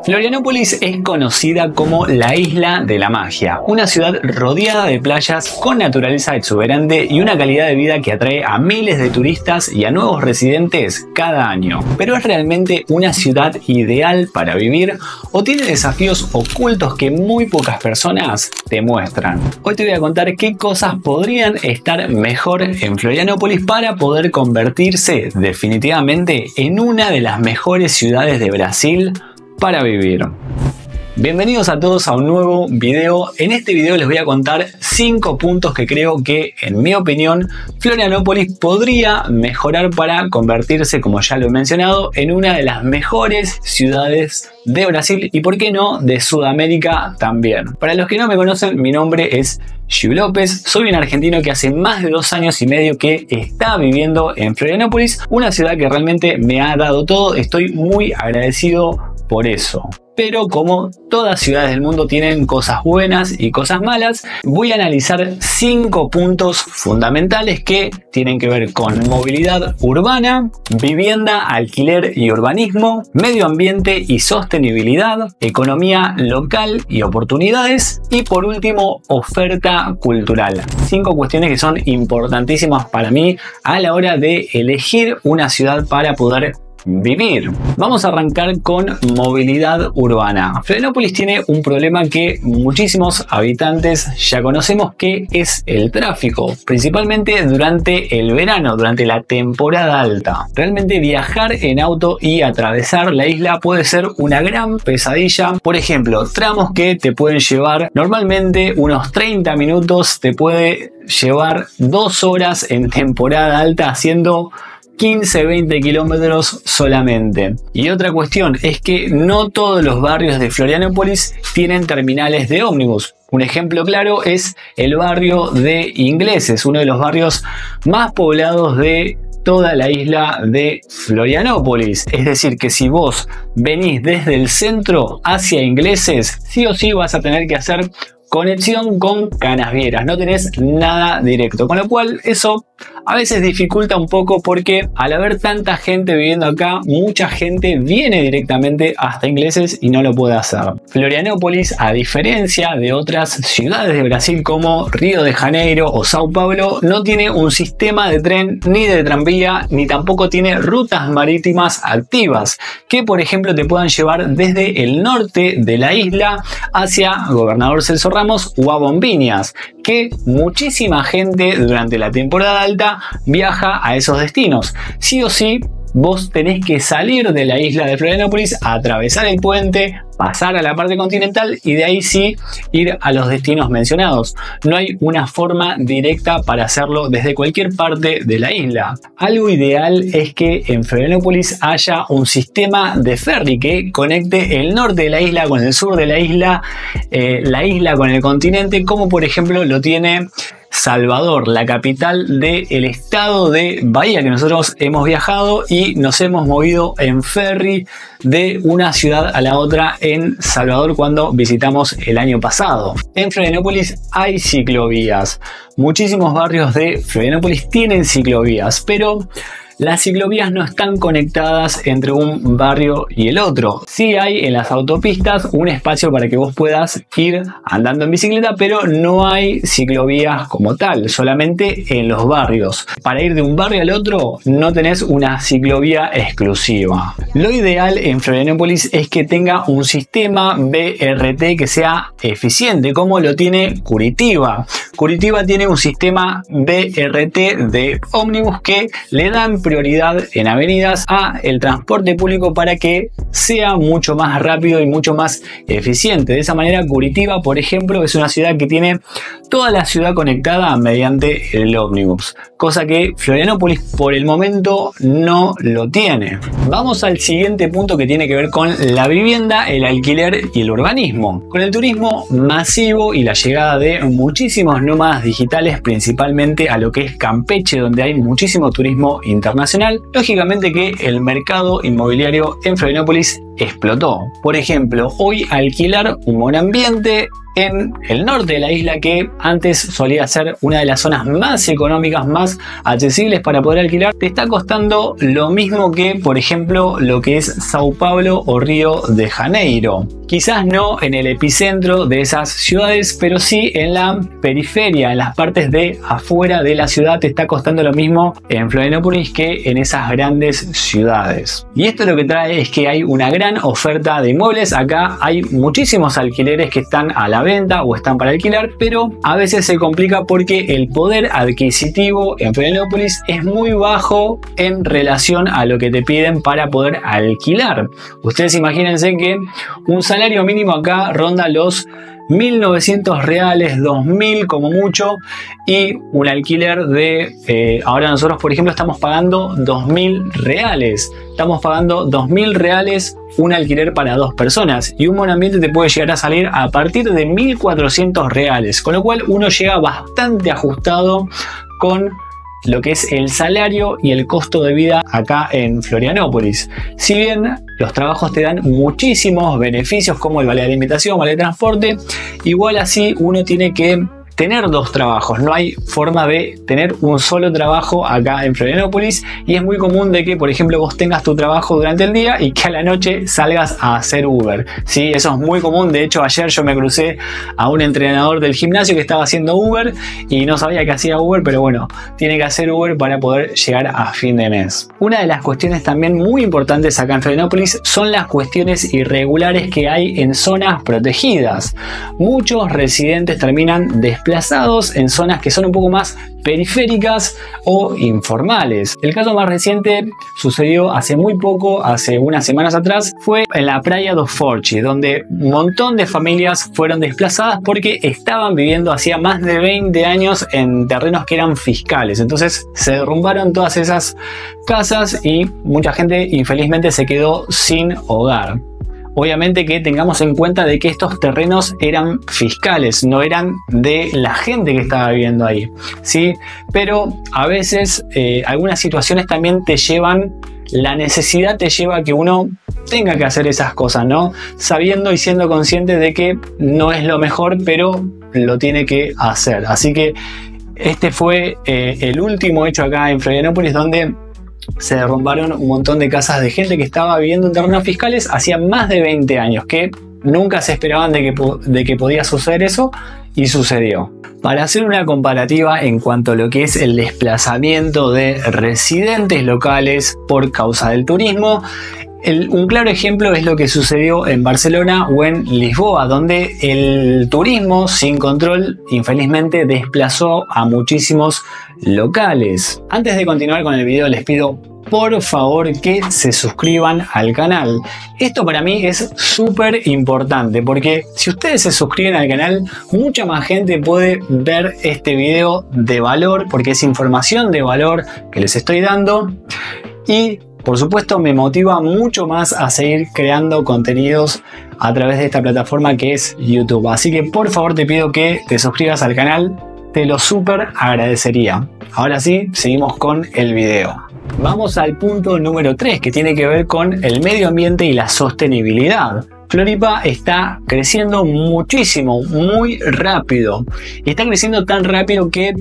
Florianópolis es conocida como la Isla de la Magia, una ciudad rodeada de playas con naturaleza exuberante y una calidad de vida que atrae a miles de turistas y a nuevos residentes cada año. ¿Pero es realmente una ciudad ideal para vivir o tiene desafíos ocultos que muy pocas personas te muestran? Hoy te voy a contar qué cosas podrían estar mejor en Florianópolis para poder convertirse definitivamente en una de las mejores ciudades de Brasil para vivir. Bienvenidos a todos a un nuevo video. En este video les voy a contar 5 puntos que creo que, en mi opinión, Florianópolis podría mejorar para convertirse, como ya lo he mencionado, en una de las mejores ciudades de Brasil y, por qué no, de Sudamérica también. Para los que no me conocen, mi nombre es Giu López, soy un argentino que hace más de 2 años y medio que está viviendo en Florianópolis, una ciudad que realmente me ha dado todo. Estoy muy agradecido por eso. Pero como todas ciudades del mundo tienen cosas buenas y cosas malas, voy a analizar 5 puntos fundamentales que tienen que ver con movilidad urbana, vivienda, alquiler y urbanismo, medio ambiente y sostenibilidad, economía local y oportunidades y, por último, oferta cultural. 5 cuestiones que son importantísimas para mí a la hora de elegir una ciudad para poder vivir. Vamos a arrancar con movilidad urbana. Florianópolis tiene un problema que muchísimos habitantes ya conocemos, que es el tráfico, principalmente durante el verano, durante la temporada alta. Realmente viajar en auto y atravesar la isla puede ser una gran pesadilla. Por ejemplo, tramos que te pueden llevar normalmente unos 30 minutos, te puede llevar 2 horas en temporada alta haciendo 15-20 kilómetros solamente. Y otra cuestión es que no todos los barrios de Florianópolis tienen terminales de ómnibus. Un ejemplo claro es el barrio de Ingleses, uno de los barrios más poblados de toda la isla de Florianópolis. Es decir, que si vos venís desde el centro hacia Ingleses, sí o sí vas a tener que hacer conexión con Canasvieras, no tenés nada directo, con lo cual eso a veces dificulta un poco, porque al haber tanta gente viviendo acá, mucha gente viene directamente hasta Ingleses y no lo puede hacer. Florianópolis, a diferencia de otras ciudades de Brasil como Río de Janeiro o Sao Paulo, no tiene un sistema de tren ni de tranvía, ni tampoco tiene rutas marítimas activas que, por ejemplo, te puedan llevar desde el norte de la isla hacia Gobernador Celso Ramos o a Bombiñas, que muchísima gente durante la temporada alta viaja a esos destinos. Sí o sí, vos tenés que salir de la isla de Florianópolis, atravesar el puente, pasar a la parte continental y de ahí sí ir a los destinos mencionados. No hay una forma directa para hacerlo desde cualquier parte de la isla. Algo ideal es que en Florianópolis haya un sistema de ferry que conecte el norte de la isla con el sur de la isla con el continente, como por ejemplo lo tiene Salvador, la capital del estado de Bahía, que nosotros hemos viajado y nos hemos movido en ferry de una ciudad a la otra en Salvador cuando visitamos el año pasado. En Florianópolis hay ciclovías. Muchísimos barrios de Florianópolis tienen ciclovías, pero las ciclovías no están conectadas entre un barrio y el otro. Sí hay en las autopistas un espacio para que vos puedas ir andando en bicicleta, pero no hay ciclovías como tal, solamente en los barrios. Para ir de un barrio al otro no tenés una ciclovía exclusiva. Lo ideal en Florianópolis es que tenga un sistema BRT que sea eficiente, como lo tiene Curitiba. Curitiba tiene un sistema BRT de ómnibus que le dan prioridad en avenidas a el transporte público para que sea mucho más rápido y mucho más eficiente. De esa manera, Curitiba, por ejemplo, es una ciudad que tiene toda la ciudad conectada mediante el ómnibus, cosa que Florianópolis por el momento no lo tiene. Vamos al siguiente punto, que tiene que ver con la vivienda, el alquiler y el urbanismo. Con el turismo masivo y la llegada de muchísimos nómadas digitales, principalmente a lo que es Campeche, donde hay muchísimo turismo internacional, lógicamente que el mercado inmobiliario en Florianópolis explotó. Por ejemplo, hoy alquilar un monoambiente en el norte de la isla, que antes solía ser una de las zonas más económicas, más accesibles para poder alquilar, te está costando lo mismo que, por ejemplo, lo que es Sao Paulo o Río de Janeiro. Quizás no en el epicentro de esas ciudades, pero sí en la periferia, en las partes de afuera de la ciudad, te está costando lo mismo en Florianópolis que en esas grandes ciudades. Y esto lo que trae es que hay una gran oferta de inmuebles. Acá hay muchísimos alquileres que están a la venta o están para alquilar, pero a veces se complica porque el poder adquisitivo en Florianópolis es muy bajo en relación a lo que te piden para poder alquilar. Ustedes imagínense que un salario mínimo acá ronda los 1.900 reales, 2.000 como mucho, y un alquiler de, ahora nosotros por ejemplo estamos pagando 2.000 reales, estamos pagando 2.000 reales un alquiler para 2 personas, y un monoambiente te puede llegar a salir a partir de 1.400 reales, con lo cual uno llega bastante ajustado con lo que es el salario y el costo de vida acá en Florianópolis. Si bien los trabajos te dan muchísimos beneficios como el vale de alimentación, vale de transporte, igual así uno tiene que tener 2 trabajos. No hay forma de tener un solo trabajo acá en Florianópolis, y es muy común de que, por ejemplo, vos tengas tu trabajo durante el día y que a la noche salgas a hacer Uber. ¿Sí? Eso es muy común. De hecho, ayer yo me crucé a un entrenador del gimnasio que estaba haciendo Uber y no sabía que hacía Uber, pero bueno, tiene que hacer Uber para poder llegar a fin de mes. Una de las cuestiones también muy importantes acá en Florianópolis son las cuestiones irregulares que hay en zonas protegidas. Muchos residentes terminan desplazados en zonas que son un poco más periféricas o informales. El caso más reciente sucedió hace muy poco, hace unas semanas atrás, fue en la Praia do Forte, donde un montón de familias fueron desplazadas porque estaban viviendo hacía más de 20 años en terrenos que eran fiscales. Entonces se derrumbaron todas esas casas y mucha gente infelizmente se quedó sin hogar. Obviamente que tengamos en cuenta de que estos terrenos eran fiscales, no eran de la gente que estaba viviendo ahí, ¿sí? Pero a veces algunas situaciones también te llevan, la necesidad te lleva a que uno tenga que hacer esas cosas, ¿no? Sabiendo y siendo consciente de que no es lo mejor, pero lo tiene que hacer. Así que este fue el último hecho acá en Florianópolis, donde se derrumbaron un montón de casas de gente que estaba viviendo en terrenos fiscales hacía más de 20 años, que nunca se esperaban de que podía suceder eso, y sucedió. Para hacer una comparativa en cuanto a lo que es el desplazamiento de residentes locales por causa del turismo, un claro ejemplo es lo que sucedió en Barcelona o en Lisboa, donde el turismo sin control infelizmente desplazó a muchísimos locales. Antes de continuar con el video, les pido por favor que se suscriban al canal. Esto para mí es súper importante, porque si ustedes se suscriben al canal, mucha más gente puede ver este video de valor, porque es información de valor que les estoy dando, y por supuesto me motiva mucho más a seguir creando contenidos a través de esta plataforma que es YouTube. Así que por favor te pido que te suscribas al canal, te lo súper agradecería. Ahora sí, seguimos con el video. Vamos al punto número 3, que tiene que ver con el medio ambiente y la sostenibilidad. Floripa está creciendo muchísimo, muy rápido. Y está creciendo tan rápido que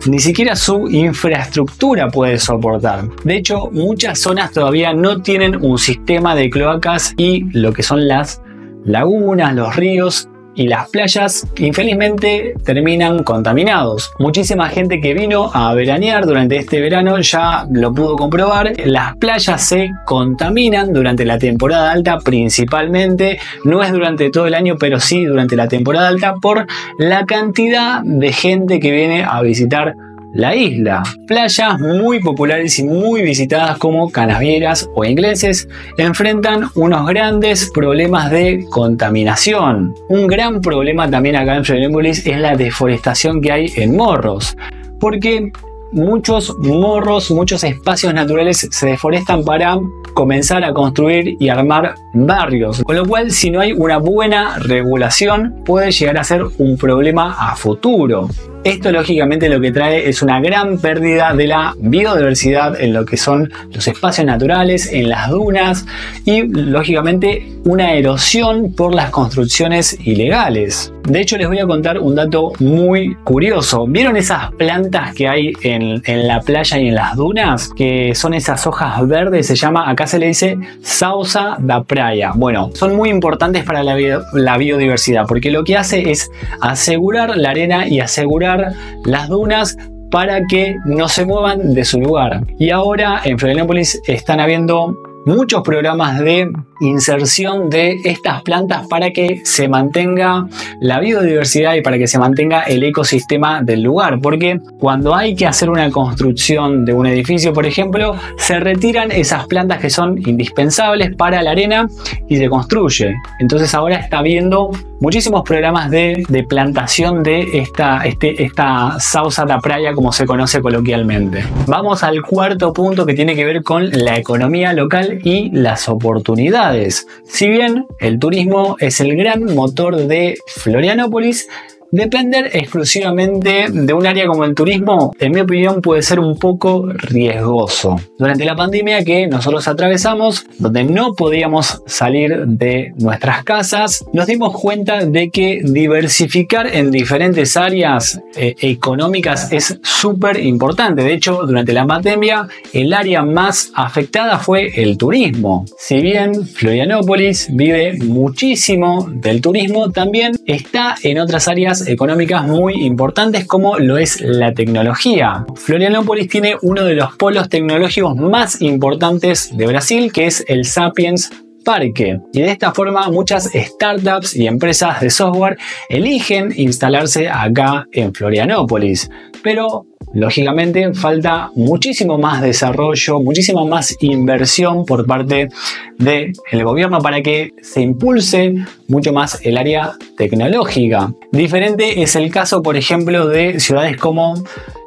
ni siquiera su infraestructura puede soportar. De hecho, muchas zonas todavía no tienen un sistema de cloacas, y lo que son las lagunas, los ríos y las playas, infelizmente terminan contaminados. Muchísima gente que vino a veranear durante este verano ya lo pudo comprobar. Las playas se contaminan durante la temporada alta principalmente. No es durante todo el año, pero sí durante la temporada alta, por la cantidad de gente que viene a visitar la isla. Playas muy populares y muy visitadas como Canasvieras o Ingleses enfrentan unos grandes problemas de contaminación. Un gran problema también acá en Florianópolis es la deforestación que hay en Morros, porque muchos morros, muchos espacios naturales se deforestan para comenzar a construir y armar barrios, con lo cual si no hay una buena regulación puede llegar a ser un problema a futuro. Esto lógicamente lo que trae es una gran pérdida de la biodiversidad en lo que son los espacios naturales, en las dunas y lógicamente una erosión por las construcciones ilegales. De hecho, les voy a contar un dato muy curioso. ¿Vieron esas plantas que hay en la playa y en las dunas? Que son esas hojas verdes, acá se le dice sausa da praia. Bueno, son muy importantes para la biodiversidad porque lo que hace es asegurar la arena y asegurar las dunas para que no se muevan de su lugar. Y ahora en Florianópolis están habiendo muchos programas de inserción de estas plantas para que se mantenga la biodiversidad y para que se mantenga el ecosistema del lugar, porque cuando hay que hacer una construcción de un edificio, por ejemplo, se retiran esas plantas que son indispensables para la arena y se construye. Entonces ahora está habiendo muchísimos programas de plantación de esta sausa da praia, como se conoce coloquialmente. Vamos al cuarto punto, que tiene que ver con la economía local y las oportunidades. Si bien el turismo es el gran motor de Florianópolis, depender exclusivamente de un área como el turismo, en mi opinión, puede ser un poco riesgoso. Durante la pandemia que nosotros atravesamos, donde no podíamos salir de nuestras casas, nos dimos cuenta de que diversificar en diferentes áreas económicas es súper importante. De hecho, durante la pandemia, el área más afectada fue el turismo. Si bien Florianópolis vive muchísimo del turismo, también está en otras áreas económicas muy importantes como lo es la tecnología. Florianópolis tiene uno de los polos tecnológicos más importantes de Brasil, que es el Sapiens Parque, y de esta forma muchas startups y empresas de software eligen instalarse acá en Florianópolis, pero lógicamente falta muchísimo más desarrollo, muchísima más inversión por parte del gobierno para que se impulse mucho más el área tecnológica. Diferente es el caso, por ejemplo, de ciudades como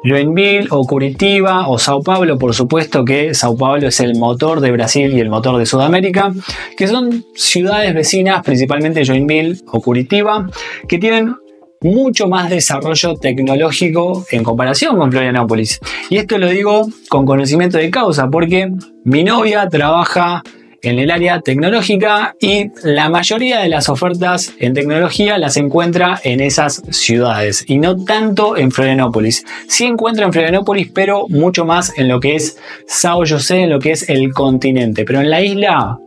Joinville o Curitiba o Sao Paulo. Por supuesto que Sao Paulo es el motor de Brasil y el motor de Sudamérica, que son ciudades vecinas, principalmente Joinville o Curitiba, que tienen mucho más desarrollo tecnológico en comparación con Florianópolis. Y esto lo digo con conocimiento de causa, porque mi novia trabaja en el área tecnológica y la mayoría de las ofertas en tecnología las encuentra en esas ciudades y no tanto en Florianópolis. Sí encuentra en Florianópolis, pero mucho más en lo que es São José, en lo que es el continente. Pero en la isla,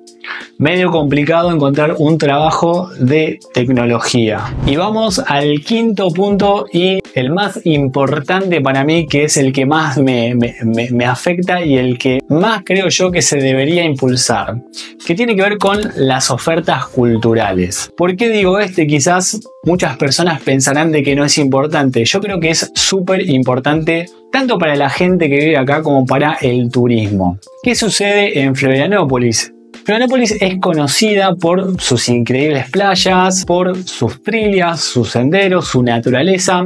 medio complicado encontrar un trabajo de tecnología. Y vamos al quinto punto y el más importante para mí, que es el que más me afecta y el que más creo yo que se debería impulsar, que tiene que ver con las ofertas culturales. ¿Por qué digo Quizás muchas personas pensarán de que no es importante. Yo creo que es súper importante tanto para la gente que vive acá como para el turismo. ¿Qué sucede en Florianópolis? Florianópolis es conocida por sus increíbles playas, por sus trilhas, sus senderos, su naturaleza,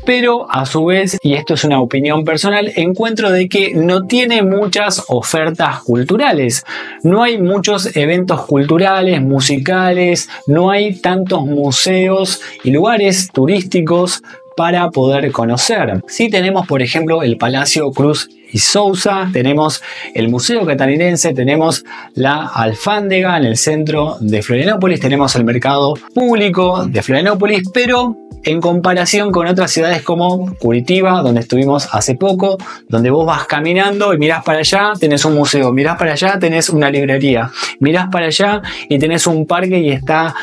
pero a su vez, y esto es una opinión personal, encuentro de que no tiene muchas ofertas culturales. No hay muchos eventos culturales, musicales, no hay tantos museos y lugares turísticos para poder conocer. Sí tenemos, por ejemplo, el Palacio Cruz y Sousa, tenemos el Museo Catarinense, tenemos la Alfándega en el centro de Florianópolis, tenemos el mercado público de Florianópolis, pero en comparación con otras ciudades como Curitiba, donde estuvimos hace poco, donde vos vas caminando y mirás para allá, tenés un museo, mirás para allá, tenés una librería, mirás para allá y tenés un parque y está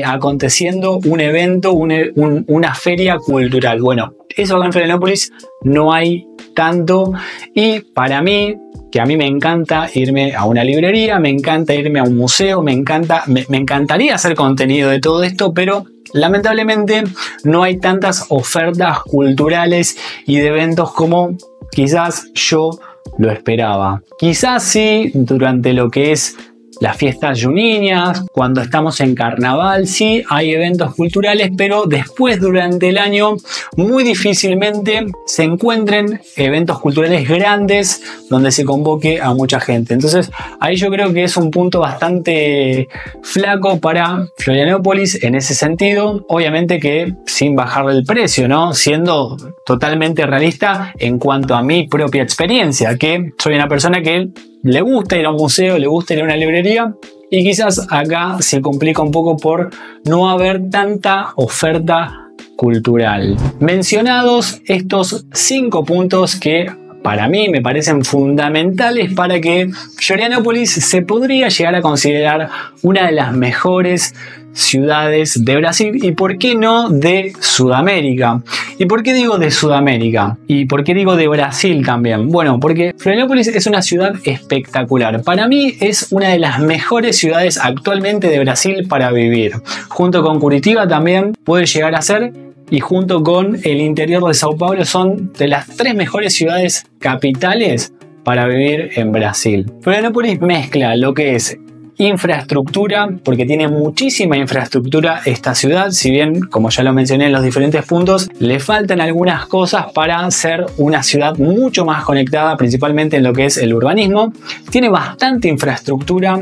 aconteciendo un evento, una feria cultural. Bueno, eso acá en Florianópolis no hay tanto, y para mí, que a mí me encanta irme a una librería, me encanta irme a un museo, me encantaría hacer contenido de todo esto, pero lamentablemente no hay tantas ofertas culturales y de eventos como quizás yo lo esperaba. Quizás sí, durante lo que es las fiestas juninas, cuando estamos en carnaval, sí hay eventos culturales, pero después durante el año muy difícilmente se encuentren eventos culturales grandes donde se convoque a mucha gente. Entonces ahí yo creo que es un punto bastante flaco para Florianópolis en ese sentido, obviamente que sin bajarle el precio, ¿no? Siendo totalmente realista en cuanto a mi propia experiencia, que soy una persona que le gusta ir a un museo, le gusta ir a una librería y quizás acá se complica un poco por no haber tanta oferta cultural. Mencionados estos 5 puntos que para mí me parecen fundamentales para que Florianópolis se podría llegar a considerar una de las mejores ciudades de Brasil y por qué no de Sudamérica. ¿Y por qué digo de Sudamérica? ¿Y por qué digo de Brasil también? Bueno, porque Florianópolis es una ciudad espectacular. Para mí es una de las mejores ciudades actualmente de Brasil para vivir. Junto con Curitiba también puede llegar a ser, y junto con el interior de Sao Paulo son de las 3 mejores ciudades capitales para vivir en Brasil. Florianópolis mezcla lo que es infraestructura, porque tiene muchísima infraestructura esta ciudad, si bien, como ya lo mencioné en los diferentes puntos, le faltan algunas cosas para ser una ciudad mucho más conectada, principalmente en lo que es el urbanismo. Tiene bastante infraestructura,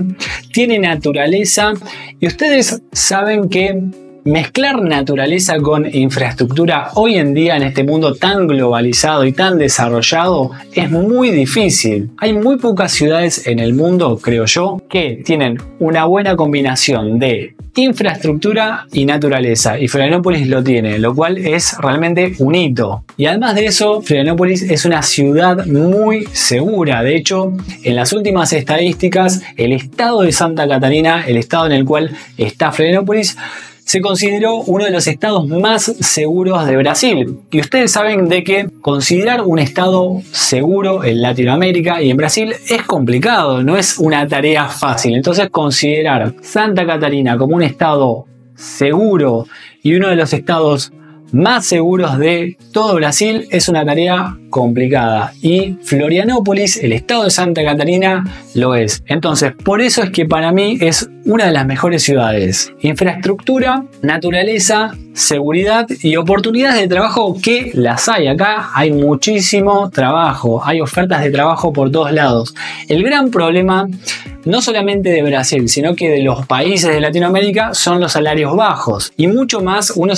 tiene naturaleza, y ustedes saben que mezclar naturaleza con infraestructura hoy en día en este mundo tan globalizado y tan desarrollado es muy difícil. Hay muy pocas ciudades en el mundo, creo yo, que tienen una buena combinación de infraestructura y naturaleza, y Florianópolis lo tiene, lo cual es realmente un hito. Y además de eso, Florianópolis es una ciudad muy segura. De hecho, en las últimas estadísticas, el estado de Santa Catarina, el estado en el cual está Florianópolis, se consideró uno de los estados más seguros de Brasil. Y ustedes saben de que considerar un estado seguro en Latinoamérica y en Brasil es complicado, no es una tarea fácil. Entonces, considerar Santa Catarina como un estado seguro y uno de los estados más seguros de todo Brasil es una tarea complicada, y Florianópolis, el estado de Santa Catarina, lo es. Entonces, por eso es que para mí es una de las mejores ciudades. Infraestructura, naturaleza, seguridad y oportunidades de trabajo, que las hay. Acá hay muchísimo trabajo, hay ofertas de trabajo por todos lados. El gran problema, no solamente de Brasil, sino que de los países de Latinoamérica, son los salarios bajos. Y mucho más, uno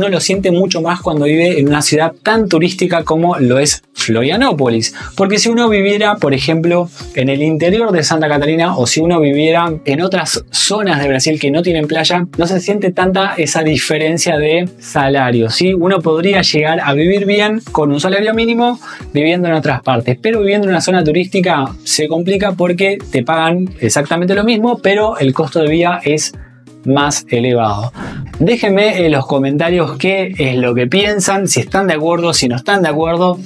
lo siente mucho más cuando vive en una ciudad tan turística como lo es Florianópolis. Porque si uno viviera, por ejemplo, en el interior de Santa Catarina, o si uno viviera en otras zonas de Brasil que no tienen playa, no se siente tanta esa diferencia de salario, ¿sí? Uno podría llegar a vivir bien con un salario mínimo viviendo en otras partes, pero viviendo en una zona turística se complica porque te pagan exactamente lo mismo, pero el costo de vida es más elevado. Déjenme en los comentarios qué es lo que piensan, si están de acuerdo, si no están de acuerdo.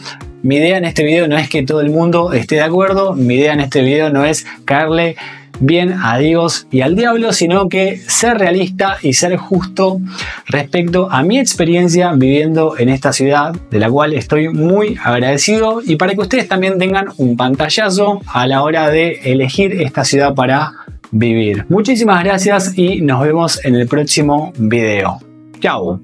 Mi idea en este video no es que todo el mundo esté de acuerdo, mi idea en este video no es caerle bien a Dios y al diablo, sino que ser realista y ser justo respecto a mi experiencia viviendo en esta ciudad, de la cual estoy muy agradecido, y para que ustedes también tengan un pantallazo a la hora de elegir esta ciudad para vivir. Muchísimas gracias y nos vemos en el próximo video. Chao.